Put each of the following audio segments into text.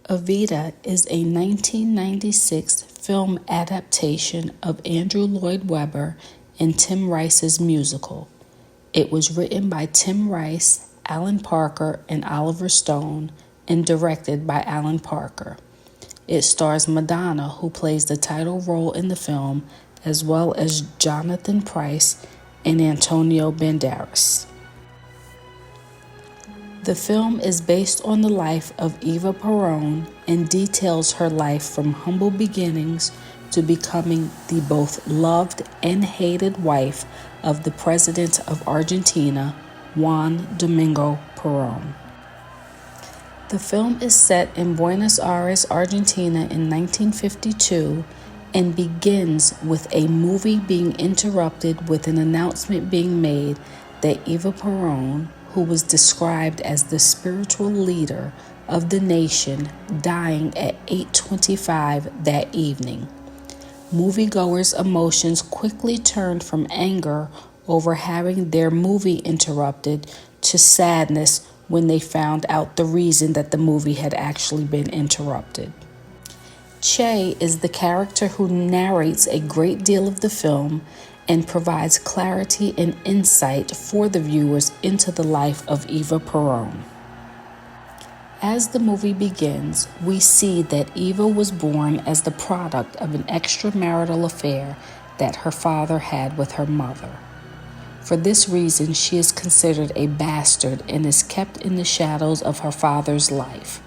Evita is a 1996 film adaptation of Andrew Lloyd Webber and Tim Rice's musical. It was written by Tim Rice, Alan Parker, and Oliver Stone, and directed by Alan Parker. It stars Madonna, who plays the title role in the film, as well as Jonathan Pryce and Antonio Banderas. The film is based on the life of Eva Perón and details her life from humble beginnings to becoming the both loved and hated wife of the President of Argentina, Juan Domingo Perón. The film is set in Buenos Aires, Argentina in 1952 and begins with a movie being interrupted with an announcement being made that Eva Perón, who was described as the spiritual leader of the nation, dying at 8:25 that evening. Moviegoers' emotions quickly turned from anger over having their movie interrupted to sadness when they found out the reason that the movie had actually been interrupted. Che is the character who narrates a great deal of the film and provides clarity and insight for the viewers into the life of Eva Perón. As the movie begins, we see that Eva was born as the product of an extramarital affair that her father had with her mother. For this reason, she is considered a bastard and is kept in the shadows of her father's life.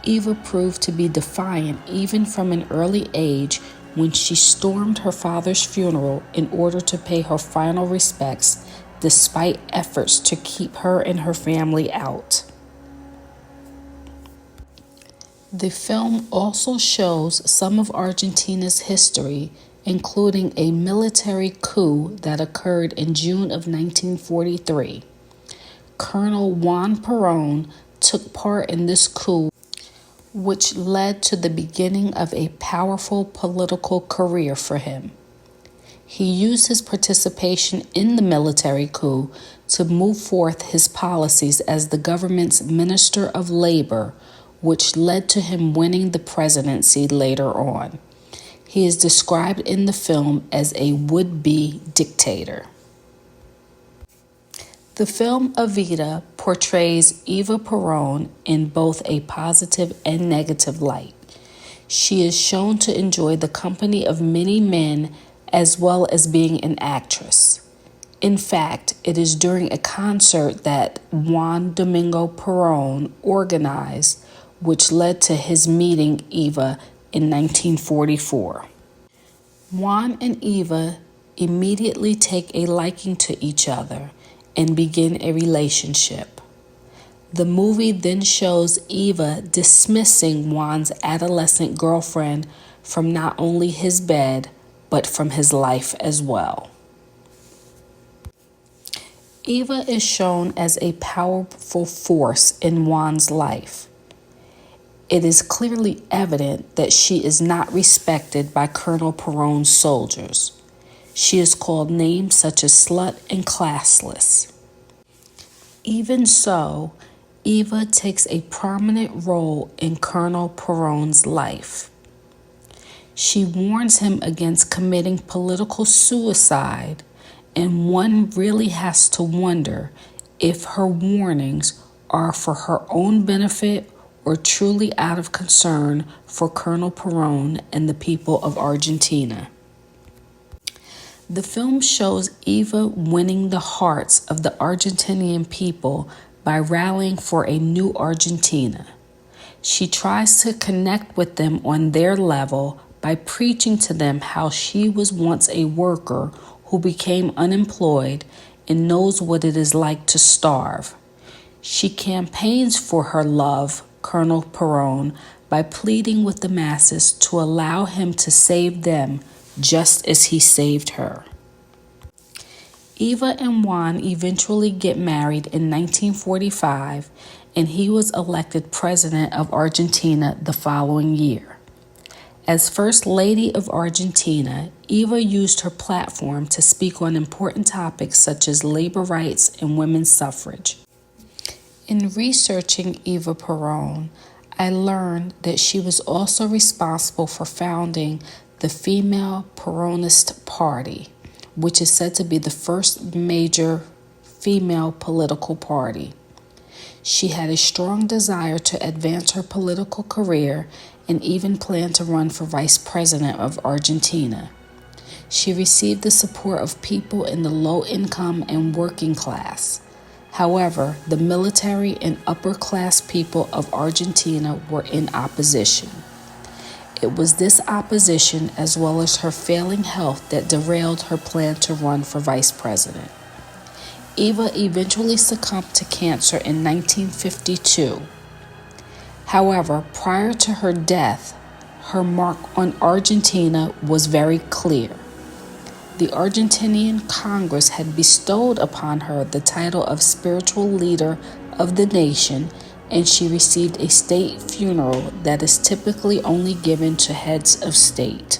Eva proved to be defiant even from an early age when she stormed her father's funeral in order to pay her final respects, despite efforts to keep her and her family out. The film also shows some of Argentina's history, including a military coup that occurred in June of 1943. Colonel Juan Perón took part in this coup, which led to the beginning of a powerful political career for him. He used his participation in the military coup to move forth his policies as the government's Minister of Labor, which led to him winning the presidency later on. He is described in the film as a would-be dictator. The film Evita portrays Eva Perón in both a positive and negative light. She is shown to enjoy the company of many men as well as being an actress. In fact, it is during a concert that Juan Domingo Perón organized, which led to his meeting Eva in 1944. Juan and Eva immediately take a liking to each other and begin a relationship. The movie then shows Eva dismissing Juan's adolescent girlfriend from not only his bed, but from his life as well. Eva is shown as a powerful force in Juan's life. It is clearly evident that she is not respected by Colonel Perón's soldiers. She is called names such as slut and classless. Even so, Eva takes a prominent role in Colonel Perón's life. She warns him against committing political suicide, and one really has to wonder if her warnings are for her own benefit or truly out of concern for Colonel Perón and the people of Argentina. The film shows Eva winning the hearts of the Argentinian people by rallying for a new Argentina. She tries to connect with them on their level by preaching to them how she was once a worker who became unemployed and knows what it is like to starve. She campaigns for her love, Colonel Perón, by pleading with the masses to allow him to save them just as he saved her. Eva and Juan eventually get married in 1945, and he was elected president of Argentina the following year. As First Lady of Argentina, Eva used her platform to speak on important topics such as labor rights and women's suffrage. In researching Eva Perón, I learned that she was also responsible for founding the Female Peronist Party, which is said to be the first major female political party. She had a strong desire to advance her political career and even planned to run for vice president of Argentina. She received the support of people in the low income and working class. However, the military and upper class people of Argentina were in opposition. It was this opposition, as well as her failing health, that derailed her plan to run for vice president. Eva eventually succumbed to cancer in 1952. However, prior to her death, her mark on Argentina was very clear. The Argentinian Congress had bestowed upon her the title of spiritual leader of the nation, and she received a state funeral that is typically only given to heads of state.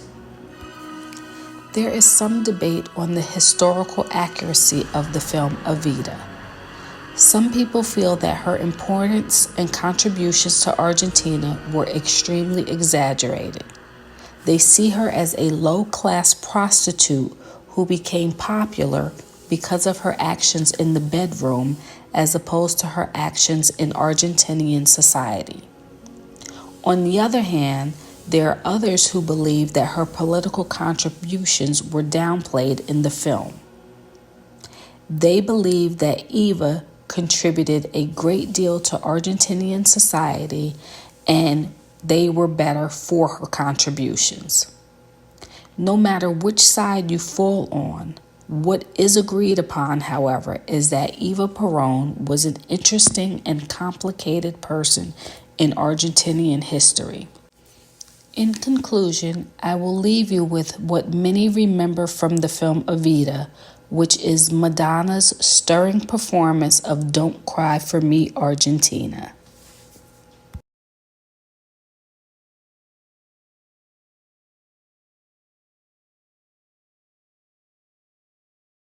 There is some debate on the historical accuracy of the film Evita. Some people feel that her importance and contributions to Argentina were extremely exaggerated. They see her as a low-class prostitute who became popular because of her actions in the bedroom as opposed to her actions in Argentinian society. On the other hand, there are others who believe that her political contributions were downplayed in the film. They believe that Eva contributed a great deal to Argentinian society and they were better for her contributions. No matter which side you fall on, what is agreed upon, however, is that Eva Perón was an interesting and complicated person in Argentinian history. In conclusion, I will leave you with what many remember from the film Evita, which is Madonna's stirring performance of Don't Cry for Me, Argentina.